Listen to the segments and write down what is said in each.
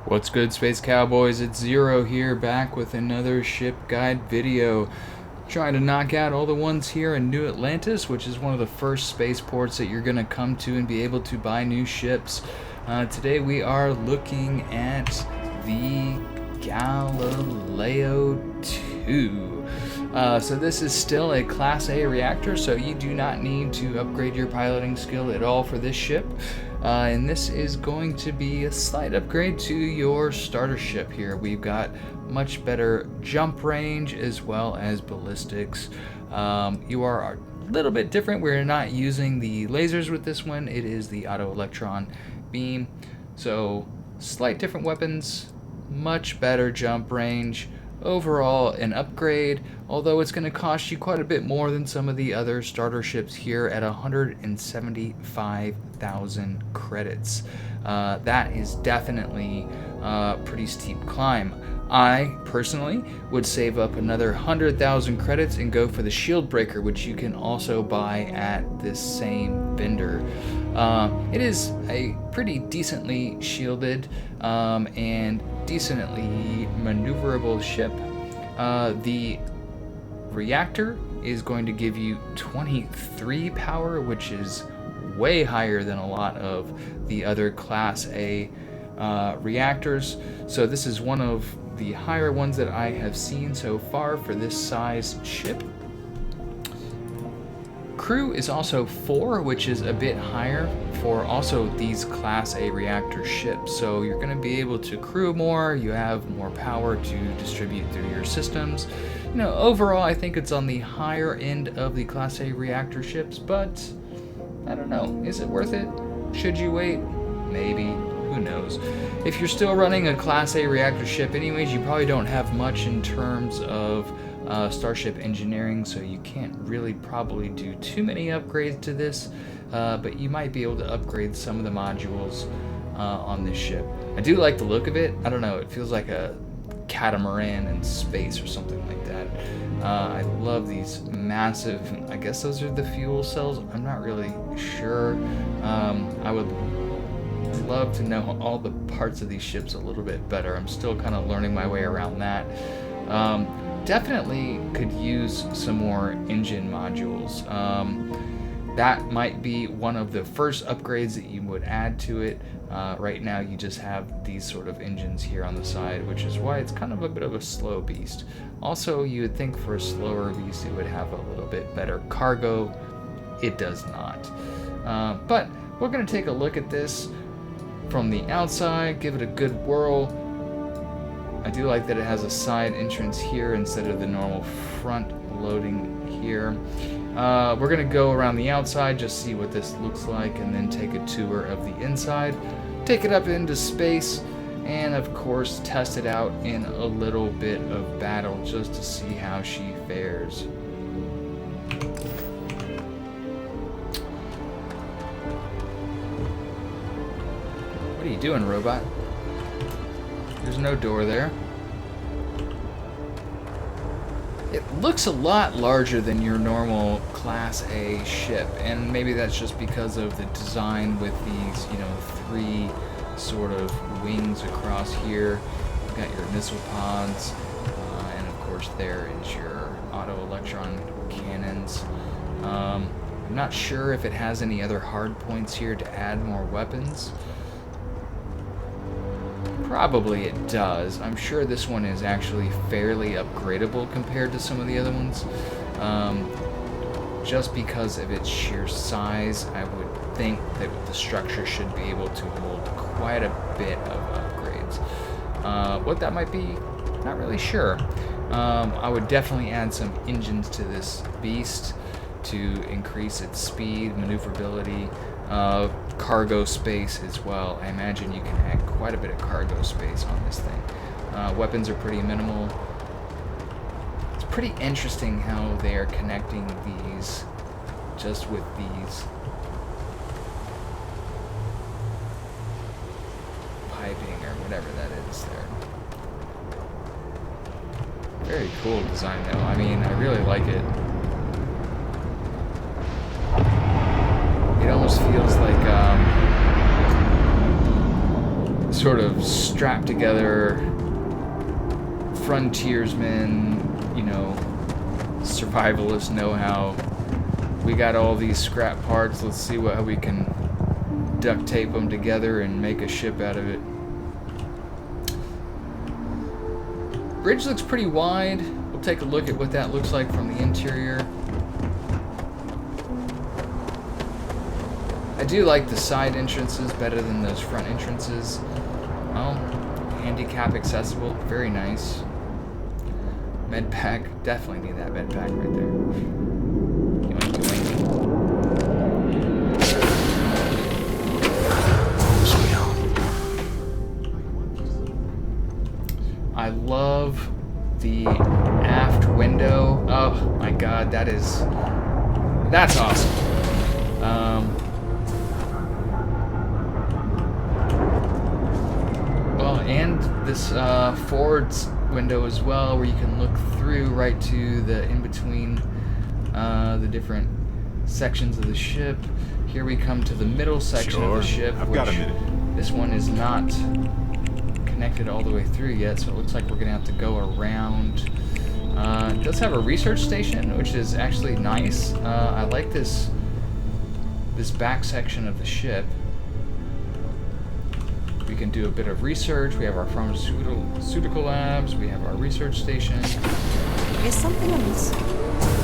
What's good, Space Cowboys? It's Zero here, back with another ship guide video. Trying to knock out all the ones here in New Atlantis, which is one of the first spaceports that you're going to come to and be able to buy new ships. Today we are looking at the Galileo II. So this is still a Class A reactor, so you do not need to upgrade your piloting skill at all for this ship. And this is going to be a slight upgrade to your starter ship here. We've got much better jump range as well as ballistics. You are a little bit different. We're not using the lasers with this one. It is the auto electron beam. So slight different weapons, much better jump range. Overall an upgrade, although it's going to cost you quite a bit more than some of the other starter ships here at 175,000 credits. That is definitely a pretty steep climb. I personally would save up another 100,000 credits and go for the shield breaker, which you can also buy at this same vendor. It is a pretty decently shielded and decently maneuverable ship. The reactor is going to give you 23 power, which is way higher than a lot of the other Class A reactors. So this is one of the higher ones that I have seen so far for this size ship. Crew is also 4, which is a bit higher for also these Class A reactor ships. So you're going to be able to crew more, you have more power to distribute through your systems. You know, overall I think it's on the higher end of the Class A reactor ships, but I don't know. Is it worth it? Should you wait? Maybe. Who knows? If you're still running a Class A reactor ship anyways, you probably don't have much in terms of starship engineering, so you can't really probably do too many upgrades to this, but you might be able to upgrade some of the modules on this ship. I do like the look of it. I don't know, it feels like a catamaran in space or something like that. I love these massive, I guess those are the fuel cells, I'm not really sure. I would love to know all the parts of these ships a little bit better. I'm still kind of learning my way around that. Definitely could use some more engine modules. That might be one of the first upgrades that you would add to it. Right now you just have these sort of engines here on the side, which is why it's kind of a bit of a slow beast. Also, you would think for a slower beast it would have a little bit better cargo. It does not. But we're going to take a look at this from the outside, give it a good whirl. I do like that it has a side entrance here instead of the normal front loading here. We're going to go around the outside, just see what this looks like, and then take a tour of the inside, take it up into space, and of course test it out in a little bit of battle just to see how she fares. What are you doing, robot? There's no door there. It looks a lot larger than your normal Class A ship, and maybe that's just because of the design with these, you know, 3 sort of wings across here. You've got your missile pods, and of course there is your auto electron cannons. I'm not sure if it has any other hard points here to add more weapons. Probably it does. I'm sure this one is actually fairly upgradable compared to some of the other ones. Just because of its sheer size, I would think that the structure should be able to hold quite a bit of upgrades. What that might be, not really sure. I would definitely add some engines to this beast to increase its speed, maneuverability, cargo space as well. I imagine you can add quite a bit of cargo space on this thing. Weapons are pretty minimal. It's pretty interesting how they are connecting these just with these piping or whatever that is there. Very cool design though. I mean, I really like it. It almost feels like sort of strapped together frontiersmen, you know, survivalist know-how. We got all these scrap parts. Let's see how we can duct tape them together and make a ship out of it. Bridge looks pretty wide. We'll take a look at what that looks like from the interior. I do like the side entrances better than those front entrances. Well, handicap accessible, very nice. Med pack, definitely need that med pack right there. Yoink, yoink. I love the aft window. Oh my god, that's awesome. Well, and this forward window as well, where you can look through right to the in-between the different sections of the ship. Here we come to the middle section of the ship, I've got a minute. This one is not connected all the way through yet, so it looks like we're gonna have to go around. It does have a research station, which is actually nice. I like this back section of the ship. We can do a bit of research. We have our pharmaceutical labs. We have our research station. Is something amiss?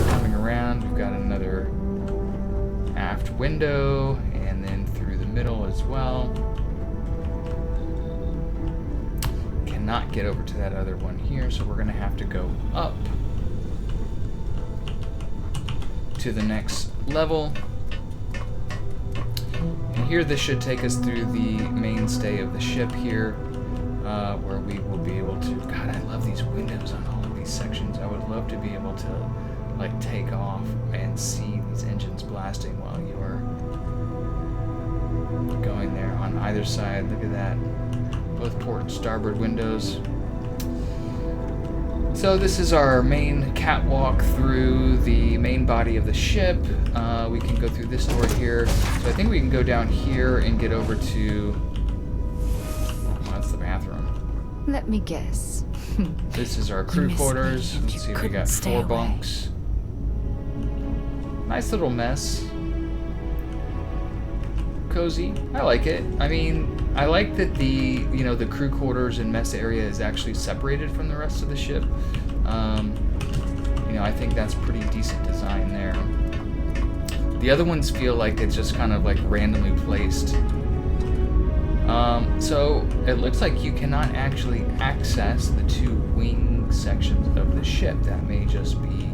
Coming around, we've got another aft window, and then through the middle as well. Cannot get over to that other one here, so we're gonna have to go up to the next level. And here this should take us through the mainstay of the ship here, where we will be able to, God, I love these windows on all of these sections. I would love to be able to like take off and see these engines blasting while you are going there on either side. Look at that. Both port and starboard windows. So this is our main catwalk through the main body of the ship. We can go through this door here. So I think we can go down here and get over to... Oh, that's the bathroom. Let me guess. This is our crew quarters. Let's see, we got 4 bunks. Nice little mess. Cozy. I like it. I mean, I like that the crew quarters and mess area is actually separated from the rest of the ship. I think that's pretty decent design there. The other ones feel like it's just kind of like randomly placed. So it looks like you cannot actually access the 2 wing sections of the ship. That may just be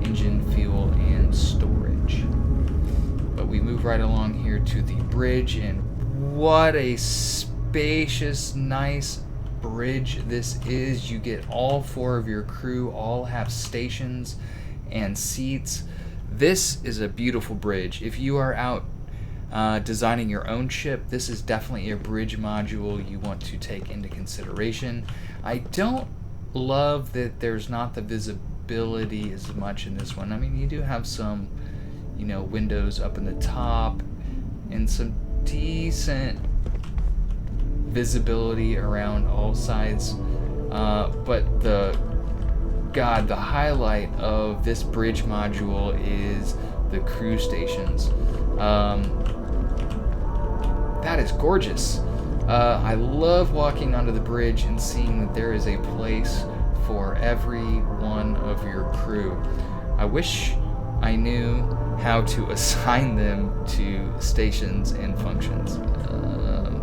engine, fuel, and storage. But we move right along here to the bridge, and what a spacious, nice bridge this is. You get all 4 of your crew, all have stations and seats. This is a beautiful bridge. If you are out designing your own ship, this is definitely a bridge module you want to take into consideration. I don't love that there's not the visibility as much in this one. I mean, you do have some windows up in the top and some decent visibility around all sides, but the highlight of this bridge module is the crew stations. That is gorgeous. I love walking onto the bridge and seeing that there is a place for every one of your crew. I wish I knew how to assign them to stations and functions.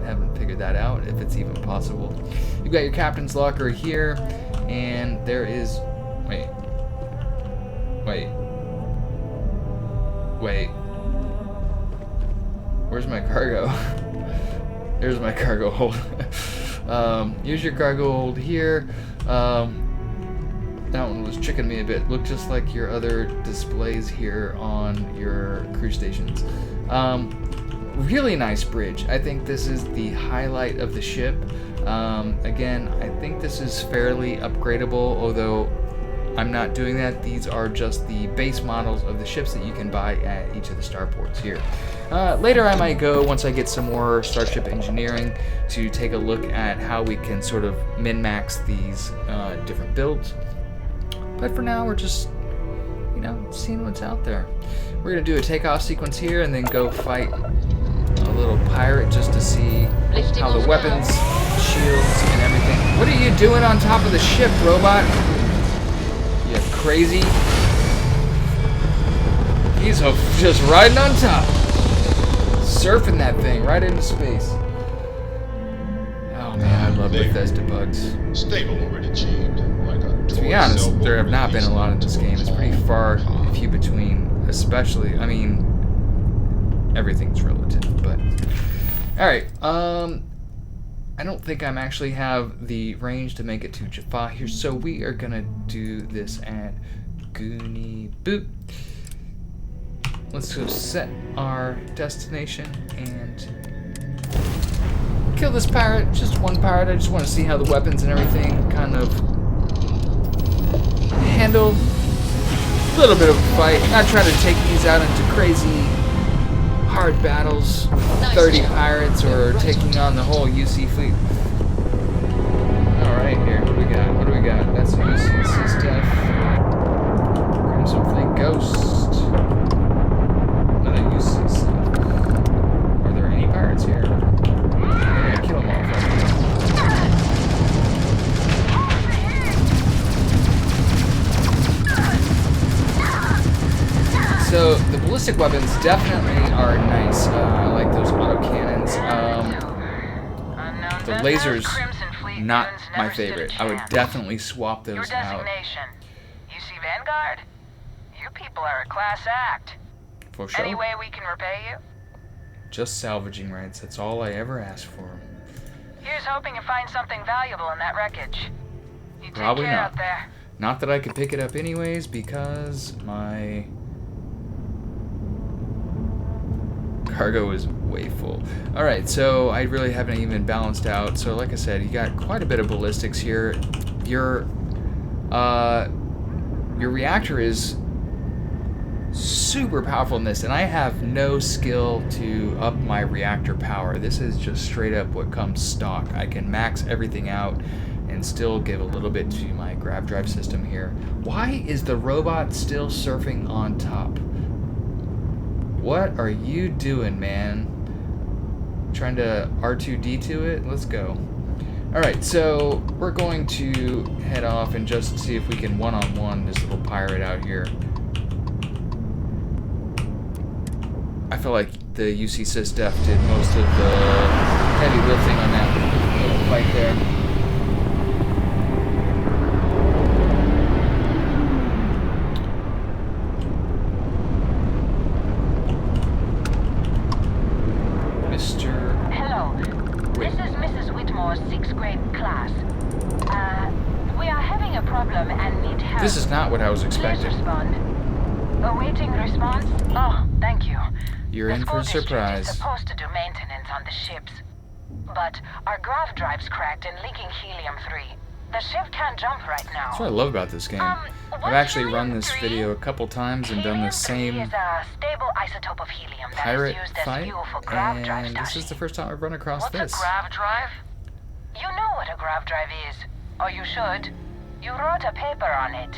Haven't figured that out, if it's even possible. You've got your captain's locker here, and there is... Wait. Where's my cargo? There's my cargo hold. Use your cargo hold here. That one was tricking me a bit. Look just like your other displays here on your crew stations. Really nice bridge. I think this is the highlight of the ship. Again, I think this is fairly upgradable, although I'm not doing that. These are just the base models of the ships that you can buy at each of the starports here. Later I might go, once I get some more starship engineering, to take a look at how we can sort of min-max these different builds. But for now, we're just, you know, seeing what's out there. We're gonna do a takeoff sequence here and then go fight a little pirate just to see how the weapons, shields, and everything. What are you doing on top of the ship, robot? You crazy? He's just riding on top. Surfing that thing right into space. Oh man, I love Bethesda bugs. Stable already achieved. Like a To be honest, there have not been a lot in this game. It's pretty far and few between, especially, I mean, everything's relative, but... Alright, I don't think I'm actually have the range to make it to Jaffa here, so we are gonna do this at Goonie Boot. Let's go set our destination and kill this pirate. Just one pirate. I just want to see how the weapons and everything kind of handle. A little bit of a fight. Not trying to take these out into crazy hard battles with 30 pirates or taking on the whole UC fleet. Alright, here. What do we got? What do we got? That's a UC stuff. Crimson Fleet Ghost. Another UC stuff. Are there any pirates here? I'm gonna kill them all if I can. So, the ballistic weapons definitely are nice. I like those autocannons. The lasers, not my favorite. I would definitely swap those out. UC Vanguard? You people are a class act. For sure. Any way we can repay you? Just salvaging rights. That's all I ever asked for. Here's hoping you find something valuable in that wreckage. You take Probably care not. out there. Not that I could pick it up anyways, because my cargo is way full. Alright, so I really haven't even balanced out. So like I said, you got quite a bit of ballistics here. Your reactor is super powerful in this, and I have no skill to up my reactor power. This is just straight up what comes stock. I can max everything out and still give a little bit to my grav drive system here. Why is the robot still surfing on top? What are you doing, man? Trying to R2-D2 it? Let's go. Alright, so we're going to head off and just see if we can one-on-one this little pirate out here. I feel like the UC SysDef did most of the heavy lifting on that little fight there. Hello. This is Mrs. Whitmore's 6th grade class. We are having a problem and need help. This is not what I was Please expecting. respond. Awaiting response? Oh, thank you. You're in for a The school district surprise. is supposed to do maintenance on the ships. But our grav drive's cracked and leaking helium-3. The ship can't jump right now. That's what I love about this game. I've actually run this video a couple times and done the same Helium-3 is a stable isotope of helium that pirate is used as fight, fuel for grav drive and this is starting. the first time I've run across What's this. a grav drive? You know what a grav drive is, or you should. You wrote a paper on it.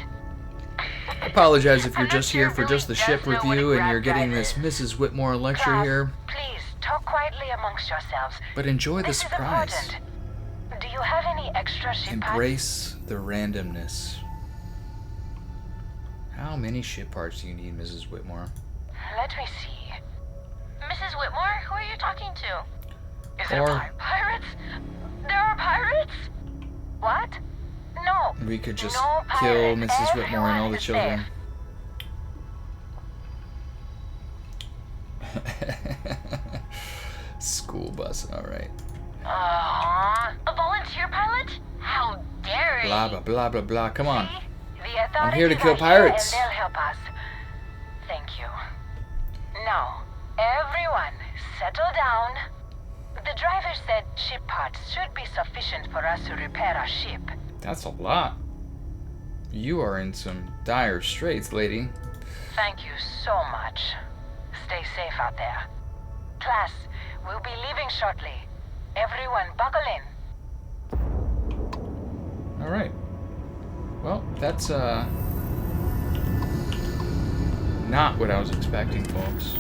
I apologize if you're I'm just not here sure for just the Louis ship does know what a review and grav you're getting drive this is. Mrs. Whitmore lecture Class, here, please talk quietly amongst yourselves. but enjoy the This is surprise. important. Do you have any extra ship parts? Embrace the randomness. How many ship parts do you need, Mrs. Whitmore? Let me see. Mrs. Whitmore, who are you talking to? Is it Or- pirates? There are pirates? What? No. We could just No kill pirates. Mrs. Whitmore and all the Everyone is children. School bus, alright. A volunteer pilot? How dare you? Blah, blah, blah, blah, blah. Come on. See? The authorities here to kill are here pirates. And they'll help us. Thank you. Now, everyone, settle down. The driver said ship parts should be sufficient for us to repair our ship. That's a lot. You are in some dire straits, lady. Thank you so much. Stay safe out there. Class, we'll be leaving shortly. Everyone buckle in. Alright. Well, that's, not what I was expecting, folks.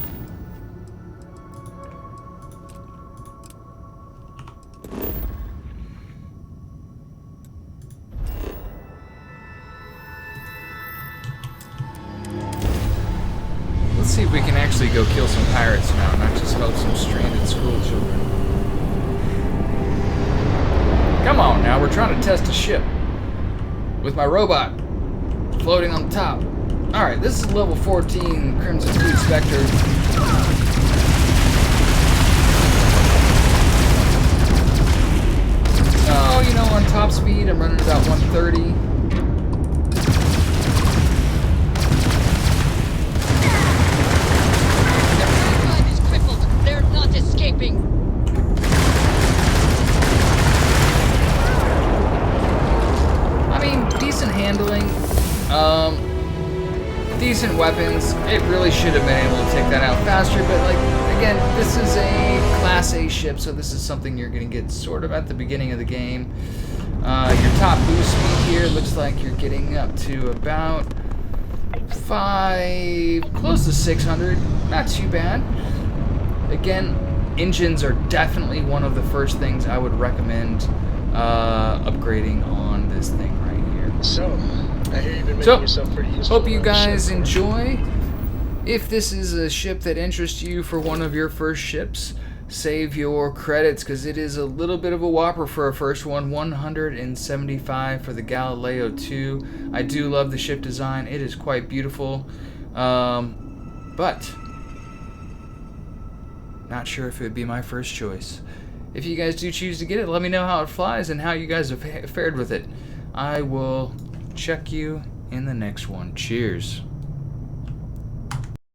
Let's see if we can actually go kill some pirates now, not just help some stranded school children. Come on now, we're trying to test a ship. With my robot floating on top. Alright, this is level 14 Crimson Fleet Spectre. Oh, you know, on top speed, I'm running about 130. Escaping. I mean, decent handling, decent weapons. It really should have been able to take that out faster, but like, again, this is a Class A ship, so this is something you're going to get sort of at the beginning of the game. Your top boost speed here looks like you're getting up to about 5, close to 600. Not too bad. Again, engines are definitely one of the first things I would recommend upgrading on this thing right here. So, I hear you've been making yourself pretty useful. Hope you guys enjoy. If this is a ship that interests you for one of your first ships, save your credits because it is a little bit of a whopper for a first one. 175 for the Galileo II. I do love the ship design. It is quite beautiful. But not sure if it would be my first choice. If you guys do choose to get it, let me know how it flies and how you guys have fared with it. I will check you in the next one. Cheers.